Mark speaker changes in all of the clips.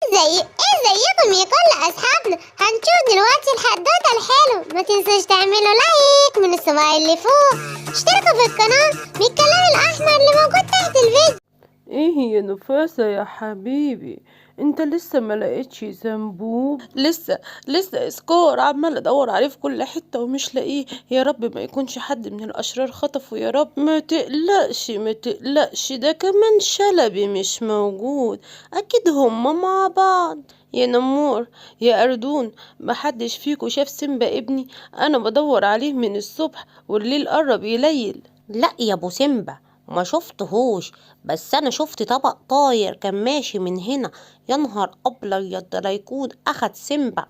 Speaker 1: ازيكم يا كل اصحابنا. هنشوف دلوقتي الحدوته الحلو. ما تنسوش تعملوا لايك من الصباع اللي فوق، اشتركوا في القناه بالكلام الاحمر اللي موجود تحت الفيديو.
Speaker 2: ايه يا نفاسة يا حبيبي، انت لسه ما لقيتش زنبوب؟ لسه سكور عمال ادور عليه في كل حتة ومش لاقيه. يا رب ما يكونش حد من الاشرار خطفه، يا رب. ما تقلقش ده كمان شلبي مش موجود، اكيد هما مع بعض. يا نمور يا أردون، محدش فيكو شاف سيمبا ابني؟ انا بدور عليه من الصبح والليل قرب يليل.
Speaker 3: لا يا ابو سيمبا، ما شفتهوش، بس انا شفت طبق طاير كان ماشي من هنا. يا نهار ابيض، ده لا يكون اخد سيمبا.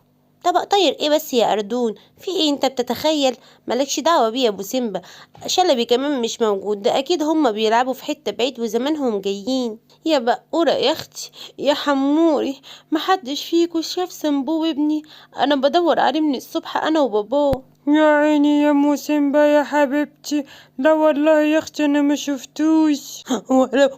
Speaker 3: طبق طاير ايه بس يا اردون؟ في ايه انت بتتخيل؟ مالكش دعوه بيه يا ابو سيمبا. شلبي كمان مش موجود، ده اكيد هما بيلعبوا في حته بعيد وزمانهم جايين.
Speaker 2: يا بقورة يا اختي يا حموري، محدش فيكو شاف سنبوب ابني؟ انا بدور عليه من الصبح انا وباباه. يا عيني يا موسيمبا يا حبيبتي، لا والله يا اختي انا ما شفتوش.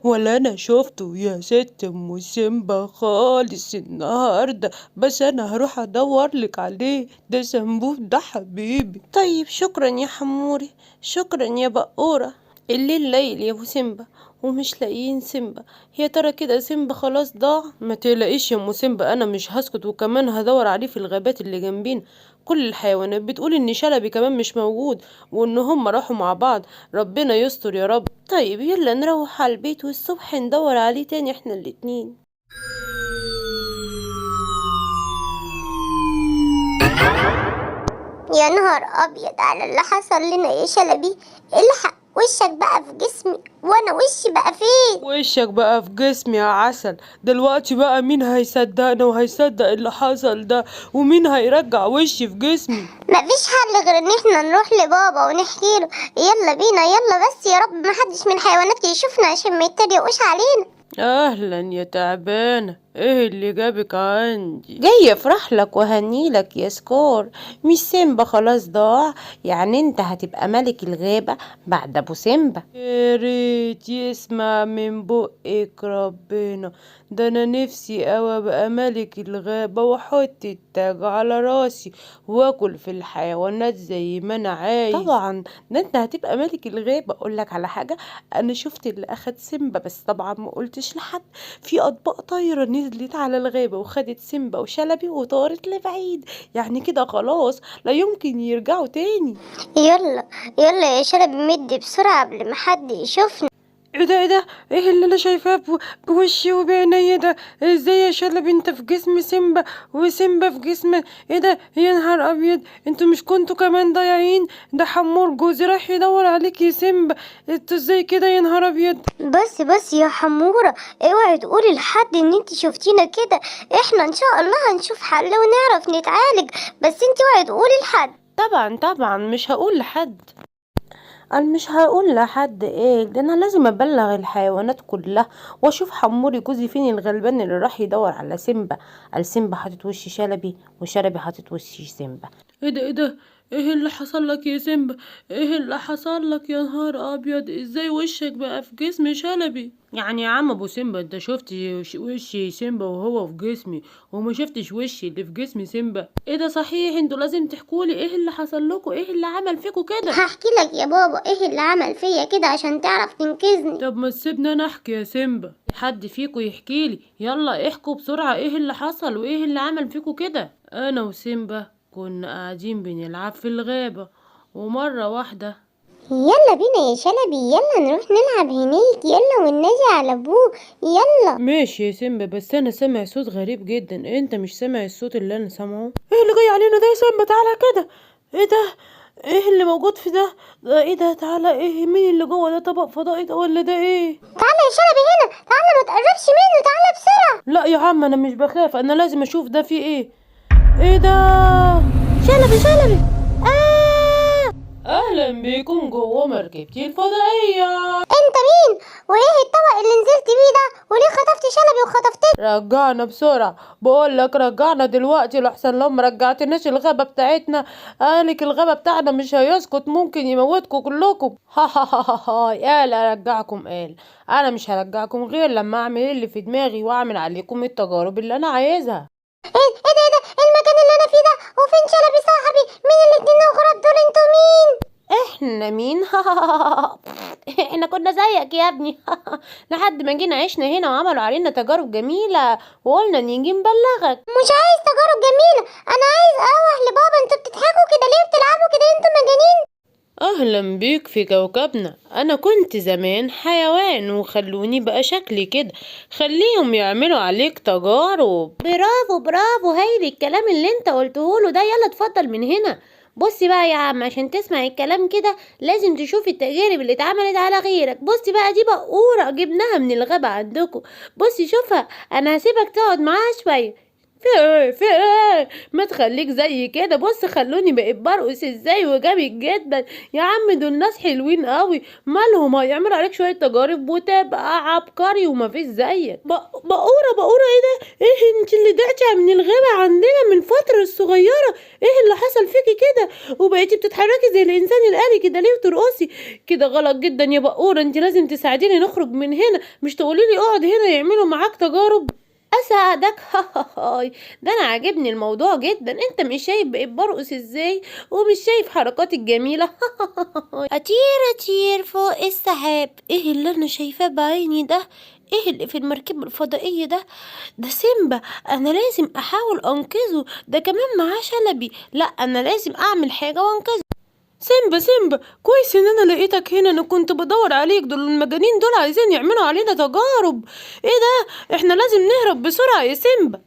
Speaker 2: ولا انا شفته يا ست موسيمبا خالص النهارده، بس انا هروح ادور لك عليه، ده سنبوب ده حبيبي. طيب شكرا يا حموري، شكرا يا بقورة. الليل ليل يا ابو سيمبا ومش لاقيين سيمبا. يا ترى كده سيمبا خلاص ضاع؟ ما تقلقيش يا ام سيمبا، انا مش هسكت وكمان هدور عليه في الغابات اللي جنبين. كل الحيوانات بتقول ان شلبي كمان مش موجود وان هم راحوا مع بعض. ربنا يستر يا رب. طيب يلا نروح على البيت والصبح ندور عليه تاني احنا الاتنين.
Speaker 1: يا نهار ابيض على اللي حصل لنا يا شلبي. الحق وشك بقى في جسمي وانا وشي بقى فين؟
Speaker 2: وشك بقى في جسمي يا عسل. دلوقتي بقى مين هيصدقنا وهيصدق اللي حصل ده؟ ومين هيرجع وشي في جسمي؟
Speaker 1: مفيش حل غير ان احنا نروح لبابا ونحكي له. يلا بينا يلا، بس يا رب محدش من الحيوانات يشوفنا عشان ما يتريقوش علينا.
Speaker 2: اهلا يا تعبانة، ايه اللي جابك عندي؟
Speaker 3: جاي افرح لك وهنيلك يا سكور. مش سيمبا خلاص ضاع؟ يعني انت هتبقى ملك الغابة بعد ابو سيمبا.
Speaker 2: يا ريت يسمع من بقك ربنا، ده انا نفسي اوي ابقى ملك الغابة واحط التاج على راسي واكل في الحيوانات زي ما انا عايز. طبعا ده انت هتبقى ملك الغابة. اقولك على حاجة، انا شفت اللي اخد سيمبا بس طبعا ما قلتش لحد. في اطباق طايرة نزلت على الغابة وخدت سيمبا وشلبي وطارت لبعيد، يعني كده خلاص لا يمكن يرجعوا تاني.
Speaker 1: يلا يلا يا شلبي، مدي بسرعة قبل ما حد يشوفنا.
Speaker 2: ايه ده ايه اللي انا شايفاه بوشي وبعينيا ده؟ ازاي يا شلبي انت في جسم سيمبا وسيمبا في جسم؟ ايه ده يا نهار ابيض، انتوا مش كنتوا كمان ضايعين؟ ده حمور جوزي راح يدور عليك يا سيمبا، انتوا ازاي كده يا نهار ابيض؟
Speaker 1: بس يا حمورة، اوعي تقولي لحد ان انت شفتينا كده. احنا ان شاء الله هنشوف حل ونعرف نتعالج، بس انت اوعي تقولي لحد.
Speaker 2: طبعا مش هقول لحد. انا مش هقول لحد ايه ده، انا لازم ابلغ الحيوانات كلها واشوف حموري جوزي فين الغلبان اللي راح يدور على سيمبا. قال سيمبا حاطط وش شلبي وشلبي حاطط وش سيمبا. ايه ده ايه اللي حصل لك يا سيمبا؟ ايه اللي حصل لك يا نهار ابيض؟ ازاي وشك بقى في جسم شلبي؟ يعني يا عم ابو سيمبا، انت شفت وش سيمبا وهو في جسمي وما شفتش وشي اللي في جسم سيمبا؟ ايه ده صحيح، انتوا لازم تحكولي ايه اللي حصل لكم، ايه اللي عمل فيكم كده؟
Speaker 1: هحكي لك يا بابا ايه اللي عمل فيا كده عشان تعرف تنقذني.
Speaker 2: طب ما تسيبني انا احكي يا سيمبا، حد فيكو يحكي لي، يلا احكوا بسرعة ايه اللي حصل وايه اللي عمل فيكو كده. انا وسيمبا كنا قاعدين بنلعب في الغابة ومرة واحدة.
Speaker 1: يلا بينا يا شلبي، يلا نروح نلعب هناك، يلا والنجي على ابوه. يلا.
Speaker 2: ماشي يا سيمبا، بس انا سامع صوت غريب جدا، انت مش سامع الصوت اللي انا سامعه؟ ايه اللي جاي علينا ده يا سيمبا؟ تعالى كده. ايه ده؟ ايه اللي موجود في ده ايه ده؟ تعالى، ايه مين اللي جوه ده؟ طبق فضائي ده ولا ده ايه؟
Speaker 1: تعالى يا شلبي هنا، تعالى ما تقربش منه، تعالى بسرعة.
Speaker 2: لا يا عم انا مش بخاف، انا لازم اشوف ده فيه ايه. ايه ده؟
Speaker 1: شلبي آه.
Speaker 2: اهلا بيكم جوه مركبتي الفضائية.
Speaker 1: انت مين؟ وايه الطبق اللي نزلت بيه ده؟ وليه خطفت شلبي وخطفتني؟
Speaker 2: رجعنا بسرعة، بقول لك رجعنا دلوقتي لحسن لو ما رجعتناش الغابة بتاعتنا قالك الغابة بتاعنا مش هيسكت، ممكن يموتكم كلكم. ها ها ها ها ها. قال ارجعكم؟ قال انا مش هرجعكم غير لما اعمل اللي في دماغي واعمل عليكم التجارب اللي انا عايزها.
Speaker 1: ايه المكان اللي انا فيه ده؟ وفين شلبي صاحبي؟ مين الاتنين الغراب دول؟ انتوا مين؟
Speaker 3: احنا مين؟ احنا كنا زيك يا ابني. لحد ما جينا عشنا هنا وعملوا علينا تجارب جميلة وقلنا نيجي نبلغك.
Speaker 1: مش عايز تجارب جميلة، انا عايز اروح لبابا. انتوا بتضحكوا كده ليه؟ بتلعبوا كده ليه؟ انتوا مجانين.
Speaker 2: اهلا بيك في كوكبنا. انا كنت زمان حيوان وخلوني بقى شكلي كده، خليهم يعملوا عليك تجارب.
Speaker 3: برافو برافو، هايل الكلام اللي انت قلته له ده. يلا اتفضل من هنا. بصي بقى يا عم، عشان تسمع الكلام كده لازم تشوفي التجارب اللي اتعملت على غيرك. بصي بقى، دي بقورة جبناها من الغابة عندكم. بصي شوفها، انا هسيبك تقعد معاها شوية.
Speaker 2: في ايه ما تخليك زي كده. بص خلوني بقيت برقص ازاي وجامد جدا. يا عم دول ناس حلوين قوي، مالهم هيعملوا عليك شويه تجارب وتبقى عبقري ومفيش زيك. بقوره ايه ده؟ ايه انت اللي ضعتي من الغابه عندنا من فتره الصغيره؟ ايه اللي حصل فيكي كده وبقيتي بتتحركي زي الانسان الآلي كده ليه وترقصي كده؟ غلط جدا يا بقوره، انت لازم تساعديني نخرج من هنا، مش تقولي لي اقعد هنا يعملوا معاك تجارب.
Speaker 3: اساعدك؟ هاي، ده انا عاجبني الموضوع جدا. انت مش شايف بقيت برقص ازاي؟ ومش شايف حركاتي الجميله؟ اطير اطير فوق السحاب. ايه اللي انا شايفاه بعيني ده؟ ايه اللي في المركبة الفضائية ده؟ ده سيمبا. انا لازم احاول انقذه، ده كمان معاه شلبي. لا، انا لازم اعمل حاجة وانقذه.
Speaker 2: سيمبا كويس ان انا لقيتك هنا، انا كنت بدور عليك. دول المجانين دول عايزين يعملوا علينا تجارب. ايه ده؟ احنا لازم نهرب بسرعة يا سيمبا.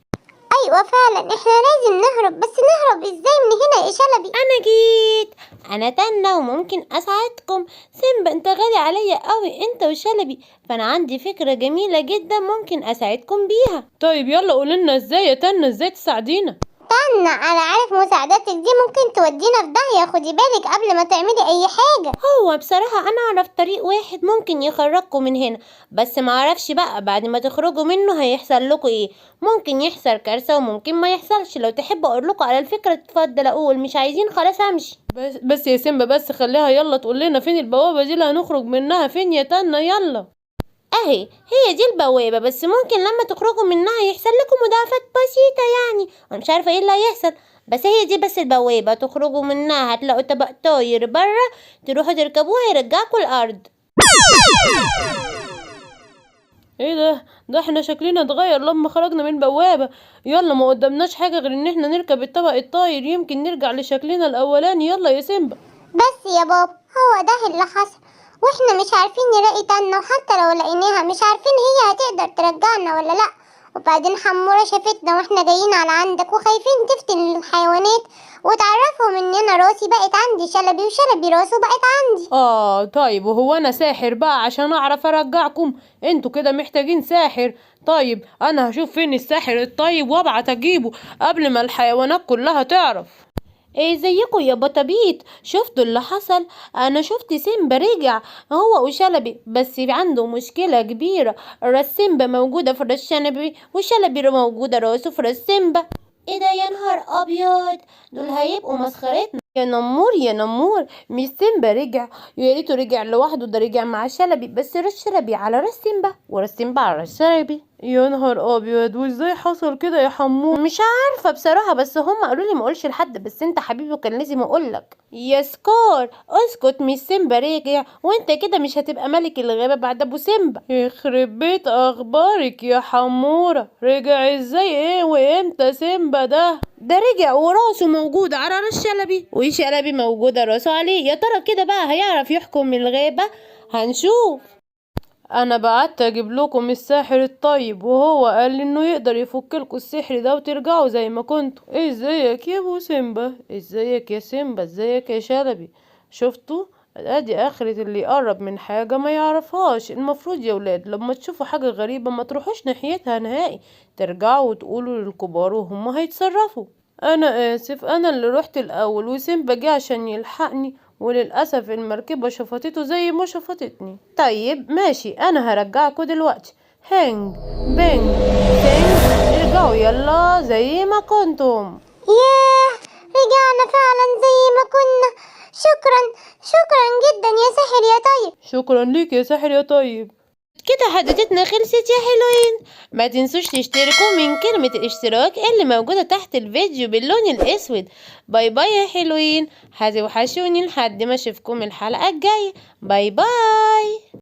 Speaker 1: ايوه فعلا احنا لازم نهرب، بس نهرب ازاي من هنا يا شلبي؟
Speaker 3: انا جيت، انا تنة وممكن اساعدكم. سيمبا انت غالي عليا قوي، انت وشلبي، فانا عندي فكرة جميلة جدا ممكن اساعدكم بيها.
Speaker 2: طيب يلا قولنا ازاي يا تنة، ازاي تساعدينا؟
Speaker 1: استنى، انا عارف مساعدتك دي ممكن تودينا في داهية. خدي بالك قبل ما تعملي اي حاجة.
Speaker 3: هو بصراحة انا اعرف طريق واحد ممكن يخرجكم من هنا، بس ما اعرفش بقى بعد ما تخرجوا منه هيحصل لكم ايه. ممكن يحصل كارثة وممكن ما يحصلش. لو تحب اقول لكم على الفكرة اتفضل اقول، مش عايزين خلاص امشي.
Speaker 2: بس يا سيمبا، بس خليها يلا تقول لنا فين البوابة دي اللي هنخرج منها. فين يا تنة؟ يلا.
Speaker 3: اهي هي دي البوابة، بس ممكن لما تخرجوا منها يحصل لكم مضاعفات بسيطة يعني. انا مش عارفة ايه اللي هيحصل، بس هي دي بس البوابة. تخرجوا منها هتلاقوا طبق طاير بره، تروحوا تركبوها يرجعكوا الارض.
Speaker 2: ايه ده احنا شكلنا اتغير لما خرجنا من البوابة. يلا ما قدامناش حاجة غير ان احنا نركب الطبق الطاير، يمكن نرجع لشكلنا الاولاني. يلا يا سيمبا.
Speaker 1: بس يا بابا هو ده اللي حصل، واحنا مش عارفين نلاقي تنة، وحتى لو لقيناها مش عارفين هي هتقدر ترجعنا ولا لا. وبعدين حمورة شافتنا واحنا جايين على عندك وخايفين تفتن الحيوانات وتعرفهم اننا راسي بقت عندي شلبي وشلبي راسه بقت عندي.
Speaker 2: طيب وهو انا ساحر بقى عشان اعرف ارجعكم؟ انتوا كده محتاجين ساحر. طيب انا هشوف فين الساحر الطيب وابعت اجيبه قبل ما الحيوانات كلها تعرف.
Speaker 3: ايه زيكم يا بطبيط؟ شفتوا اللي حصل؟ انا شفت سيمبا رجع هو وشلبي، بس عنده مشكلة كبيرة. راس سيمبا موجودة في راس شلبي، وشلبي موجودة راسه في راس سيمبا. ايه ده يا نهار ابيض؟ دول هيبقوا مسخرتنا.
Speaker 2: يا نمور يا نمور، مش سيمبا رجع؟ يا ريته رجع لوحده، ده رجع مع شلبي، بس راس شلبي على راس سيمبا وراس سيمبا على راس شلبي. يا نهار ابيض، وازاي حصل كده يا حمور؟
Speaker 3: مش عارفة بصراحة، بس هم قالوا لي ما اقولش لحد، بس انت حبيبي كان لازم اقولك. يا سكور اسكت، مش سيمبا رجع، وانت كده مش هتبقى ملك الغابة بعد ابو سيمبا.
Speaker 2: يخرب بيت اخبارك يا حمورة، رجع ازاي؟ ايه وامتى سيمبا ده؟
Speaker 3: ده رجع وراسه موجود على راس شلبي، وشلبي موجودة راسه عليه. يا ترى كده بقى هيعرف يحكم الغابة؟ هنشوف.
Speaker 2: انا بعت اجيب لكم الساحر الطيب، وهو قال لي انه يقدر يفك لكم السحر ده وترجعوا زي ما كنتوا. ازيك يا ابو سيمبا؟ ازيك يا سيمبا؟ ازيك يا شلبي؟ شفتوا؟ ادي اخرة اللي يقرب من حاجة ما يعرفهاش. المفروض يا ولاد لما تشوفوا حاجة غريبة ما تروحوش ناحيتها نهائي، ترجعوا وتقولوا للكبار وهم هيتصرفوا. انا اسف، انا اللي رحت الاول وسيمبا جه عشان يلحقني وللأسف المركبة شفطته زي ما شفطتني. طيب ماشي، أنا هرجعكوا دلوقتي. هنج بنج سنج، ارجعوا يلا زي ما كنتم.
Speaker 1: ياه، رجعنا فعلا زي ما كنا. شكرا جدا يا ساحر يا طيب.
Speaker 2: شكرا ليك يا ساحر يا طيب.
Speaker 3: كده حدوتتنا خلصت يا حلوين. ما تنسوش تشتركوا من كلمة الاشتراك اللي موجودة تحت الفيديو باللون الأسود. باي باي يا حلوين، هتوحشوني لحد ما اشوفكم الحلقة الجاية. باي باي.